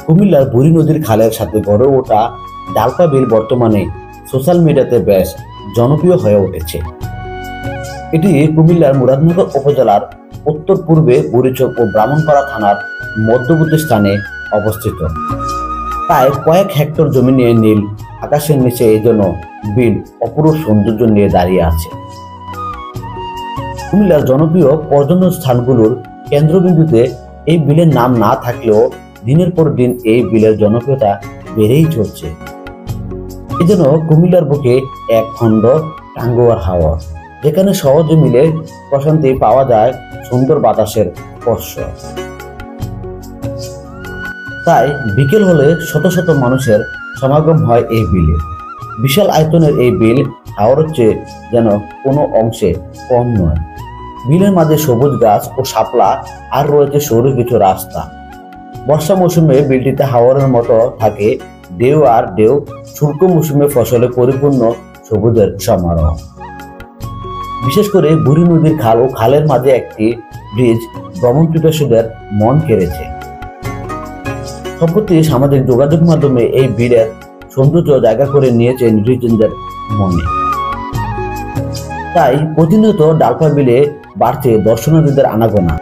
কুমিল্লার বুড়ি নদীর খালের সাথে গড়ে ওঠা ডালপা বিল বর্তমানে সোশ্যাল মিডিয়াতে বেশ জনপ্রিয় হয়ে উঠেছে। এটি কুমিল্লার মুরাদনগর উপজেলার উত্তর পূর্বে বুড়িচক ও ব্রাহ্মণপাড়া থানার মধ্যবর্তী স্থানে অবস্থিত। প্রায় কয়েক হেক্টর জমি নিয়ে নীল আকাশের নিচে এই জন্য বিল অপরূপ সৌন্দর্য নিয়ে দাঁড়িয়ে আছে। কুমিল্লার জনপ্রিয় পর্যটন স্থানগুলোর কেন্দ্রবিন্দুতে এই বিলের নাম না থাকলেও দিনের পর দিন এই বিলের জনপ্রিয়তা বেড়েই চলছে। এজন্য কুমিল্লার বুকে এক খণ্ড টাঙ্গুয়ার হাওয়া, যেখানে সহজে মিলে প্রশান্তি পাওয়া যায় সুন্দর বাতাসের স্পর্শ। তাই বিকেল হলে শত শত মানুষের সমাগম হয় এই বিলে। বিশাল আয়তনের এই বিল হাওরের চেয়ে যেন কোনো অংশে কম নয়। বিলের মাঝে সবুজ গাছ ও শাপলা, আর রয়েছে সরু কিছু রাস্তা। বর্ষা মৌসুমে বিলটিতে হাওরের মতো থাকে ঢেউ আর ঢেউ, শুষ্ক মৌসুমে ফসলে পরিপূর্ণ সবুজের সমারোহ। বিশেষ করে বুড়ি নদীর খাল ও খালের মাঝে একটি ব্রিজ ভ্রমণ পিপাসুদের মন কেড়েছে। সম্প্রতি সামাজিক যোগাযোগ মাধ্যমে এই বিলের সৌন্দর্য জায়গা করে নিয়েছে নেটিজেনদের মনে। তাই প্রতিনিয়ত ডালপা বিলে বাড়ছে দর্শনার্থীদের আনাগোনা।